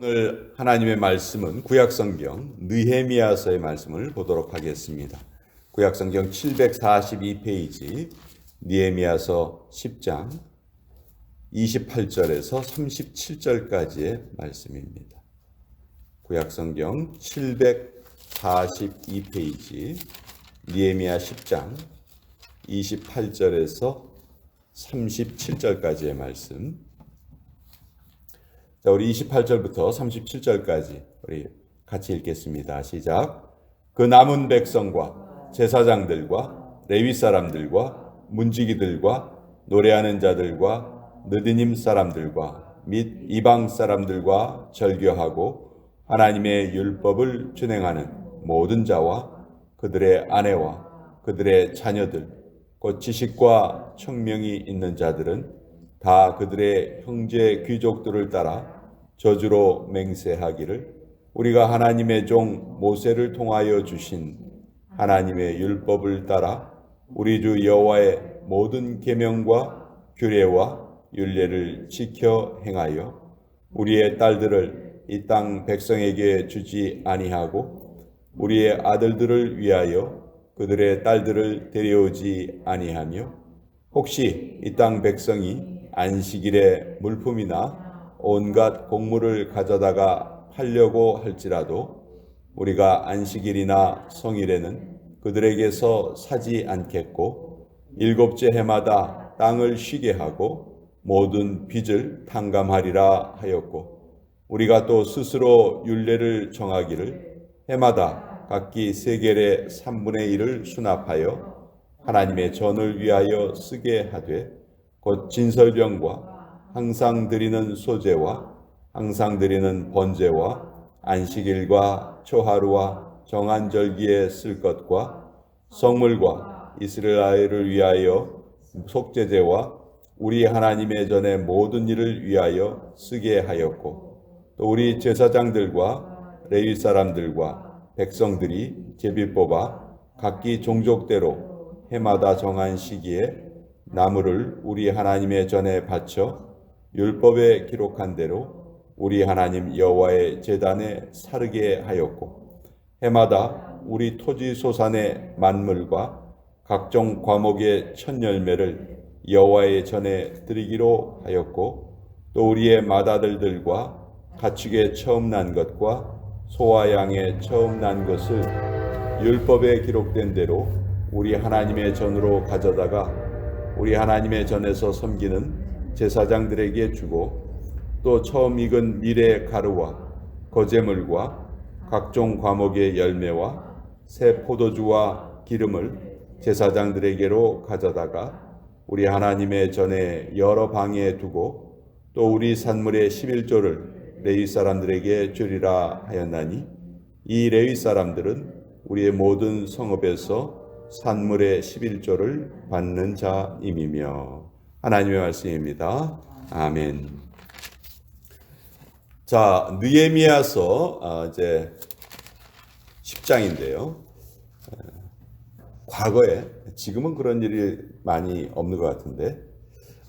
오늘 하나님의 말씀은 구약성경 느헤미야서의 말씀을 보도록 하겠습니다. 구약성경 742페이지 느헤미야서 10장 28절에서 37절까지의 말씀입니다. 구약성경 742페이지 느헤미야 10장 28절에서 37절까지의 말씀. 자, 우리 28절부터 37절까지 우리 같이 읽겠습니다. 시작. 그 남은 백성과 제사장들과 레위 사람들과 문지기들과 노래하는 자들과 느디님 사람들과 및 이방 사람들과 절교하고 하나님의 율법을 준행하는 모든 자와 그들의 아내와 그들의 자녀들 곧 지식과 청명이 있는 자들은 다 그들의 형제 귀족들을 따라 저주로 맹세하기를 우리가 하나님의 종 모세를 통하여 주신 하나님의 율법을 따라 우리 주 여호와의 모든 계명과 규례와 율례를 지켜 행하여 우리의 딸들을 이 땅 백성에게 주지 아니하고 우리의 아들들을 위하여 그들의 딸들을 데려오지 아니하며 혹시 이 땅 백성이 안식일에 물품이나 온갖 곡물을 가져다가 팔려고 할지라도 우리가 안식일이나 성일에는 그들에게서 사지 않겠고 일곱째 해마다 땅을 쉬게 하고 모든 빚을 탕감하리라 하였고 우리가 또 스스로 율례를 정하기를 해마다 각기 세겔의 3분의 1을 수납하여 하나님의 전을 위하여 쓰게 하되 곧 진설병과 항상 드리는 소제와 항상 드리는 번제와 안식일과 초하루와 정한절기에 쓸 것과 성물과 이스라엘을 위하여 속죄제와 우리 하나님의 전의 모든 일을 위하여 쓰게 하였고 또 우리 제사장들과 레위 사람들과 백성들이 제비 뽑아 각기 종족대로 해마다 정한 시기에 나무를 우리 하나님의 전에 바쳐 율법에 기록한 대로 우리 하나님 여호와의 제단에 사르게 하였고 해마다 우리 토지 소산의 만물과 각종 과목의 첫 열매를 여호와의 전에 드리기로 하였고 또 우리의 맏아들들과 가축의 처음 난 것과 소와 양의 처음 난 것을 율법에 기록된 대로 우리 하나님의 전으로 가져다가 우리 하나님의 전에서 섬기는 제사장들에게 주고 또 처음 익은 밀의 가루와 거제물과 각종 과목의 열매와 새 포도주와 기름을 제사장들에게로 가져다가 우리 하나님의 전에 여러 방에 두고 또 우리 산물의 11조를 레위 사람들에게 주리라 하였나니 이 레위 사람들은 우리의 모든 성읍에서 산물의 11조를 받는 자임이며. 하나님의 말씀입니다. 아멘. 자, 느헤미야서 이제 10장인데요. 과거에, 지금은 그런 일이 많이 없는 것 같은데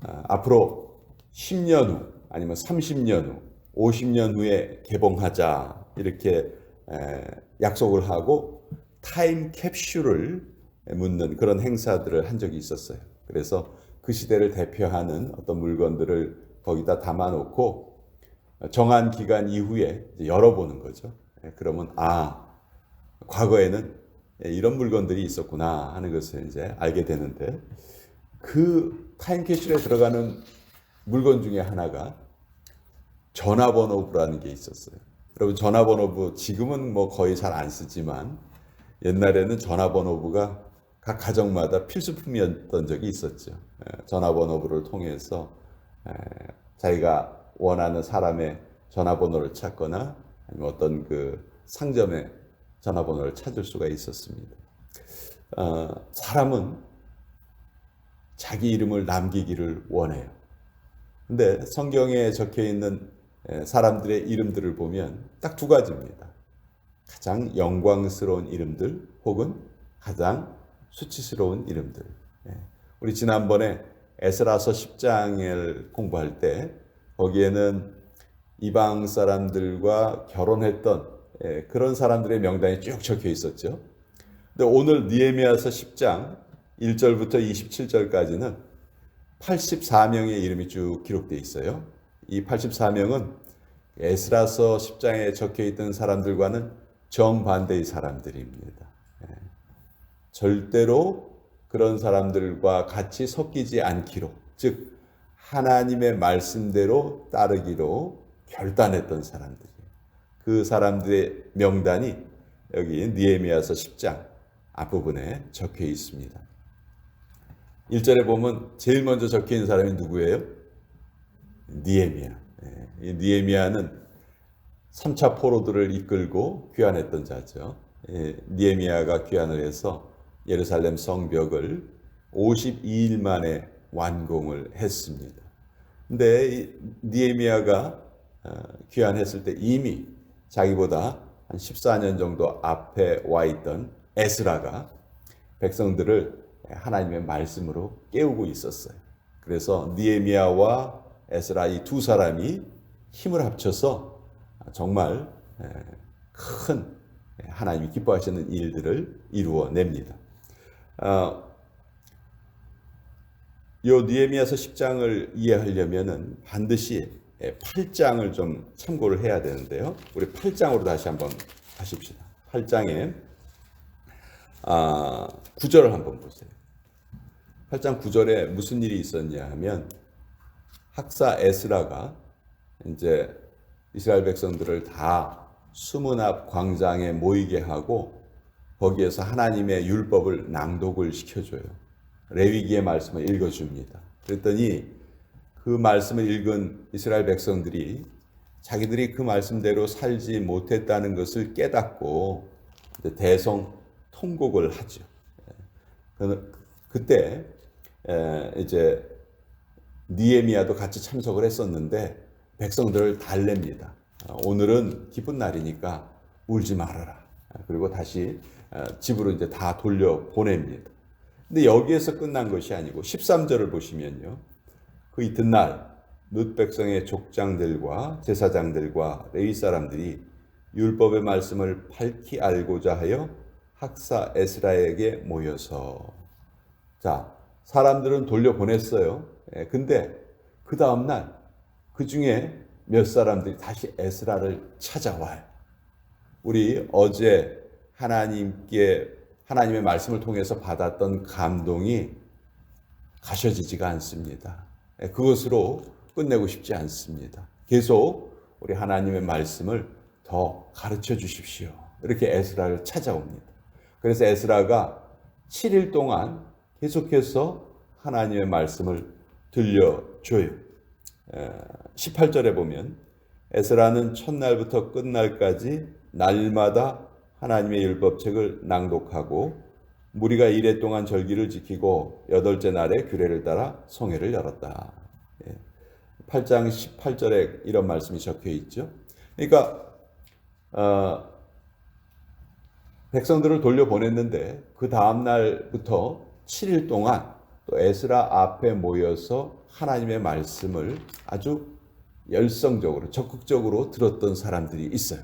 앞으로 10년 후 아니면 30년 후 50년 후에 개봉하자 이렇게 약속을 하고 타임 캡슐을 묻는 그런 행사들을 한 적이 있었어요. 그래서 그 시대를 대표하는 어떤 물건들을 거기다 담아놓고 정한 기간 이후에 열어보는 거죠. 그러면 과거에는 이런 물건들이 있었구나 하는 것을 이제 알게 되는데 그 타임캡슐에 들어가는 물건 중에 하나가 전화번호부라는 게 있었어요. 여러분 전화번호부 지금은 뭐 거의 잘 안 쓰지만 옛날에는 전화번호부가 각 가정마다 필수품이었던 적이 있었죠. 전화번호부를 통해서 자기가 원하는 사람의 전화번호를 찾거나 아니면 어떤 그 상점의 전화번호를 찾을 수가 있었습니다. 사람은 자기 이름을 남기기를 원해요. 근데 성경에 적혀 있는 사람들의 이름들을 보면 딱 두 가지입니다. 가장 영광스러운 이름들 혹은 가장 수치스러운 이름들. 우리 지난번에 에스라서 10장을 공부할 때 거기에는 이방 사람들과 결혼했던 그런 사람들의 명단이 쭉 적혀 있었죠. 근데 오늘 느헤미야서 10장 1절부터 27절까지는 84명의 이름이 쭉 기록되어 있어요. 이 84명은 에스라서 10장에 적혀 있던 사람들과는 정반대의 사람들입니다. 절대로 그런 사람들과 같이 섞이지 않기로, 즉 하나님의 말씀대로 따르기로 결단했던 사람들이에요. 그 사람들의 명단이 여기 느헤미야서 10장 앞부분에 적혀 있습니다. 1절에 보면 제일 먼저 적혀 있는 사람이 누구예요? 느헤미야. 이 느헤미야는 3차 포로들을 이끌고 귀환했던 자죠. 느헤미야가 귀환을 해서 예루살렘 성벽을 52일 만에 완공을 했습니다. 근데 느헤미야가 귀환했을 때 이미 자기보다 한 14년 정도 앞에 와 있던 에스라가 백성들을 하나님의 말씀으로 깨우고 있었어요. 그래서 느헤미야와 에스라 이 두 사람이 힘을 합쳐서 정말 큰 하나님이 기뻐하시는 일들을 이루어냅니다. 이 느헤미야서 10장을 이해하려면은 반드시 8장을 좀 참고를 해야 되는데요. 우리 8장으로 다시 한번 가십시다. 8장에 9절을 한번 보세요. 8장 9절에 무슨 일이 있었냐 하면 학사 에스라가 이제 이스라엘 백성들을 다 수문 앞 광장에 모이게 하고 거기에서 하나님의 율법을 낭독을 시켜줘요. 레위기의 말씀을 읽어줍니다. 그랬더니 그 말씀을 읽은 이스라엘 백성들이 자기들이 그 말씀대로 살지 못했다는 것을 깨닫고 대성 통곡을 하죠. 그때 이제 느헤미야도 같이 참석을 했었는데 백성들을 달랩니다. 오늘은 기쁜 날이니까 울지 말아라. 그리고 다시 집으로 이제 다 돌려 보냅니다. 근데 여기에서 끝난 것이 아니고 13절을 보시면요. 그 이튿날 룻 백성의 족장들과 제사장들과 레위 사람들이 율법의 말씀을 밝히 알고자 하여 학사 에스라에게 모여서 자, 사람들은 돌려보냈어요. 근데 그 다음날 그 중에 몇 사람들이 다시 에스라를 찾아와요. 우리 어제 하나님의 말씀을 통해서 받았던 감동이 가셔지지가 않습니다. 그것으로 끝내고 싶지 않습니다. 계속 우리 하나님의 말씀을 더 가르쳐 주십시오. 이렇게 에스라를 찾아옵니다. 그래서 에스라가 7일 동안 계속해서 하나님의 말씀을 들려줘요. 18절에 보면 에스라는 첫날부터 끝날까지 날마다 하나님의 율법책을 낭독하고 무리가 이레 동안 절기를 지키고 여덟째 날에 규례를 따라 성회를 열었다. 8장 18절에 이런 말씀이 적혀 있죠. 그러니까 백성들을 돌려보냈는데 그 다음 날부터 7일 동안 또 에스라 앞에 모여서 하나님의 말씀을 아주 열성적으로 적극적으로 들었던 사람들이 있어요.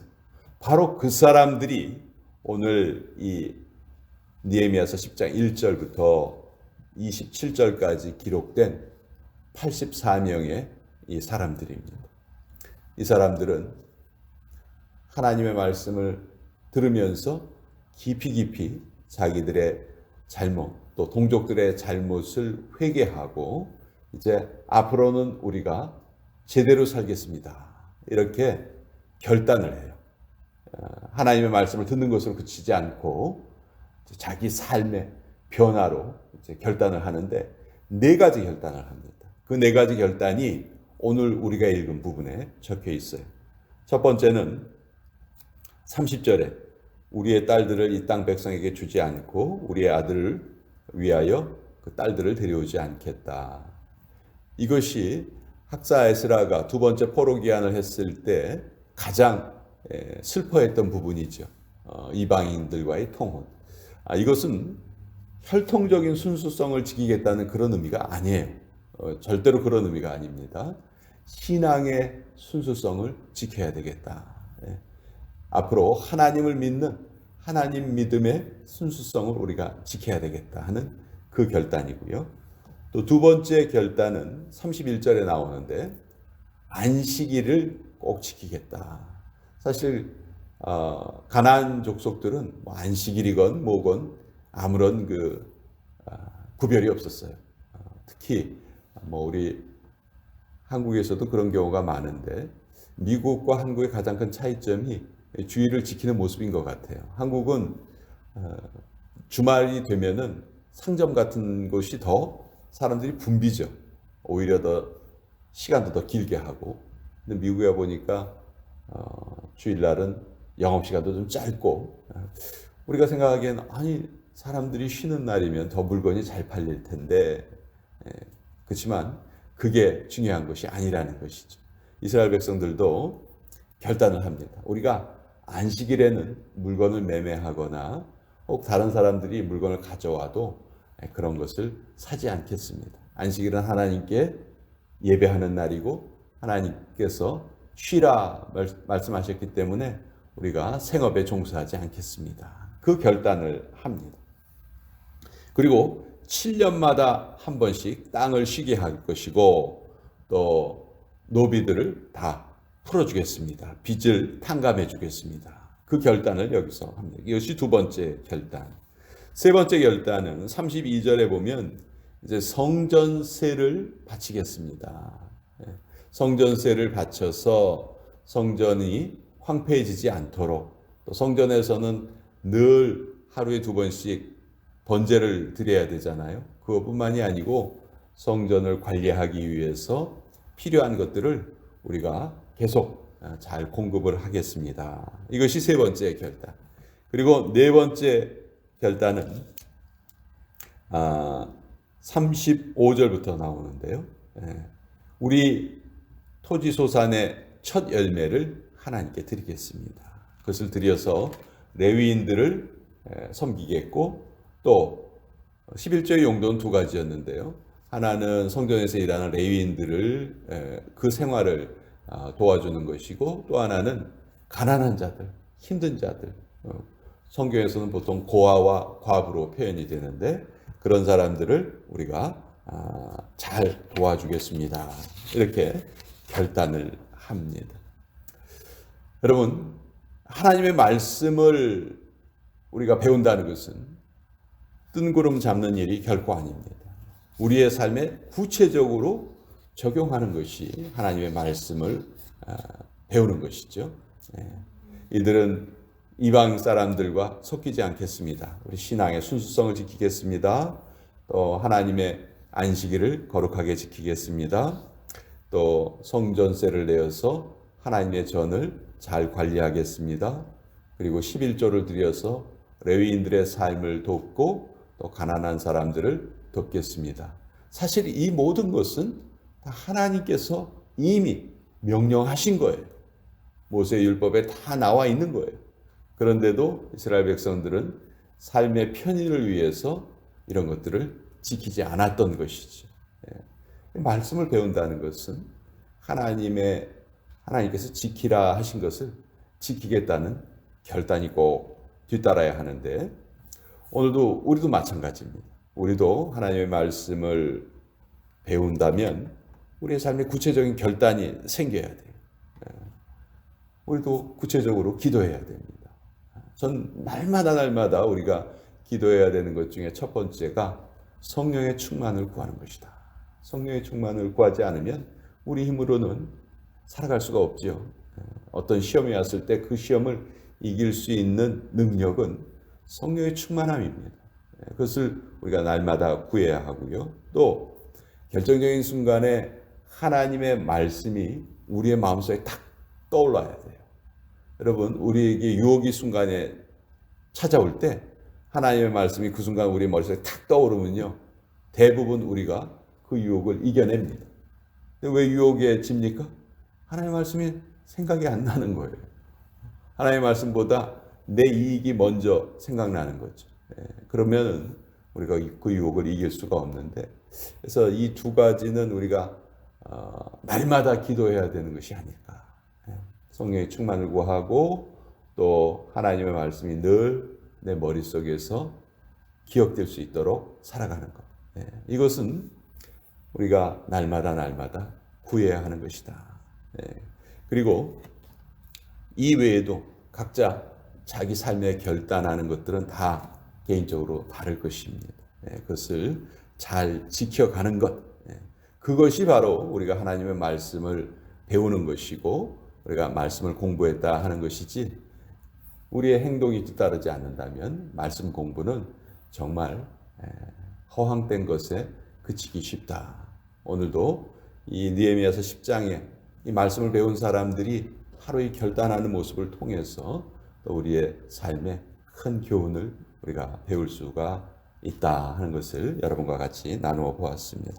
바로 그 사람들이 오늘 이 느헤미야서 10장 1절부터 27절까지 기록된 84명의 이 사람들입니다. 이 사람들은 하나님의 말씀을 들으면서 깊이 자기들의 잘못 또 동족들의 잘못을 회개하고 이제 앞으로는 우리가 제대로 살겠습니다. 이렇게 결단을 해요. 하나님의 말씀을 듣는 것으로 그치지 않고 자기 삶의 변화로 이제 결단을 하는데 4가지 결단을 합니다. 그 4가지 결단이 오늘 우리가 읽은 부분에 적혀 있어요. 첫 번째는 30절에 우리의 딸들을 이 땅 백성에게 주지 않고 우리의 아들을 위하여 그 딸들을 데려오지 않겠다. 이것이 학사 에스라가 두 번째 포로 귀환을 했을 때 가장 슬퍼했던 부분이죠. 이방인들과의 통혼. 이것은 혈통적인 순수성을 지키겠다는 그런 의미가 아니에요. 절대로 그런 의미가 아닙니다. 신앙의 순수성을 지켜야 되겠다. 예. 앞으로 하나님을 믿는 하나님 믿음의 순수성을 우리가 지켜야 되겠다 하는 그 결단이고요. 또 두 번째 결단은 31절에 나오는데 안식일을 꼭 지키겠다. 사실 가나안 족속들은 뭐 안식일이건 뭐건 아무런 구별이 없었어요. 특히 뭐 우리 한국에서도 그런 경우가 많은데 미국과 한국의 가장 큰 차이점이 주일을 지키는 모습인 것 같아요. 한국은 주말이 되면은 상점 같은 곳이 더 사람들이 붐비죠. 오히려 더 시간도 더 길게 하고. 근데 미국에 보니까 주일날은 영업시간도 좀 짧고, 우리가 생각하기엔 아니 사람들이 쉬는 날이면 더 물건이 잘 팔릴 텐데, 그렇지만 그게 중요한 것이 아니라는 것이죠. 이스라엘 백성들도 결단을 합니다. 우리가 안식일에는 물건을 매매하거나 혹 다른 사람들이 물건을 가져와도 그런 것을 사지 않겠습니다. 안식일은 하나님께 예배하는 날이고 하나님께서 쉬라 말씀하셨기 때문에 우리가 생업에 종사하지 않겠습니다. 그 결단을 합니다. 그리고 7년마다 한 번씩 땅을 쉬게 할 것이고 또 노비들을 다 풀어주겠습니다. 빚을 탕감해 주겠습니다. 그 결단을 여기서 합니다. 이것이 두 번째 결단. 세 번째 결단은 32절에 보면 이제 성전세를 바치겠습니다. 성전세를 바쳐서 성전이 황폐해지지 않도록, 또 성전에서는 늘 하루에 두 번씩 번제를 드려야 되잖아요. 그것뿐만이 아니고 성전을 관리하기 위해서 필요한 것들을 우리가 계속 잘 공급을 하겠습니다. 이것이 세 번째 결단. 그리고 네 번째 결단은 35절부터 나오는데요. 우리 토지소산의 첫 열매를 하나님께 드리겠습니다. 그것을 드려서 레위인들을 섬기겠고, 또 11조의 용도는 두 가지였는데요. 하나는 성전에서 일하는 레위인들을 그 생활을 도와주는 것이고, 또 하나는 가난한 자들, 힘든 자들, 성경에서는 보통 고아와 과부로 표현이 되는데 그런 사람들을 우리가 잘 도와주겠습니다. 이렇게 결단을 합니다. 여러분, 하나님의 말씀을 우리가 배운다는 것은 뜬구름 잡는 일이 결코 아닙니다. 우리의 삶에 구체적으로 적용하는 것이 하나님의 말씀을 배우는 것이죠. 이들은 이방 사람들과 섞이지 않겠습니다. 우리 신앙의 순수성을 지키겠습니다. 또 하나님의 안식일을 거룩하게 지키겠습니다. 또 성전세를 내어서 하나님의 전을 잘 관리하겠습니다. 그리고 11조를 드려서 레위인들의 삶을 돕고 또 가난한 사람들을 돕겠습니다. 사실 이 모든 것은 다 하나님께서 이미 명령하신 거예요. 모세율법에 다 나와 있는 거예요. 그런데도 이스라엘 백성들은 삶의 편의를 위해서 이런 것들을 지키지 않았던 것이죠. 말씀을 배운다는 것은 하나님께서 지키라 하신 것을 지키겠다는 결단이 꼭 뒤따라야 하는데, 오늘도 우리도 마찬가지입니다. 우리도 하나님의 말씀을 배운다면 우리의 삶에 구체적인 결단이 생겨야 돼요. 우리도 구체적으로 기도해야 됩니다. 전 날마다 우리가 기도해야 되는 것 중에 첫 번째가 성령의 충만을 구하는 것이다. 성령의 충만을 구하지 않으면 우리 힘으로는 살아갈 수가 없죠. 어떤 시험이 왔을 때 그 시험을 이길 수 있는 능력은 성령의 충만함입니다. 그것을 우리가 날마다 구해야 하고요. 또 결정적인 순간에 하나님의 말씀이 우리의 마음속에 탁 떠올라야 돼요. 여러분, 우리에게 유혹이 순간에 찾아올 때 하나님의 말씀이 그 순간 우리 머릿속에 탁 떠오르면요, 대부분 우리가 그 유혹을 이겨냅니다. 근데 왜 유혹에 집니까? 하나님의 말씀이 생각이 안 나는 거예요. 하나님의 말씀보다 내 이익이 먼저 생각나는 거죠. 그러면 우리가 그 유혹을 이길 수가 없는데, 그래서 이 두 가지는 우리가 날마다 기도해야 되는 것이 아닐까. 성령의 충만을 구하고 또 하나님의 말씀이 늘 내 머릿속에서 기억될 수 있도록 살아가는 것. 이것은 우리가 날마다 구해야 하는 것이다. 그리고 이 외에도 각자 자기 삶에 결단하는 것들은 다 개인적으로 다를 것입니다. 그것을 잘 지켜가는 것. 그것이 바로 우리가 하나님의 말씀을 배우는 것이고 우리가 말씀을 공부했다 하는 것이지, 우리의 행동이 뒤따르지 않는다면 말씀 공부는 정말 허황된 것에 그치기 쉽다. 오늘도 이 느헤미야서 10장에 이 말씀을 배운 사람들이 하루의 결단하는 모습을 통해서 또 우리의 삶에 큰 교훈을 우리가 배울 수가 있다 하는 것을 여러분과 같이 나누어 보았습니다.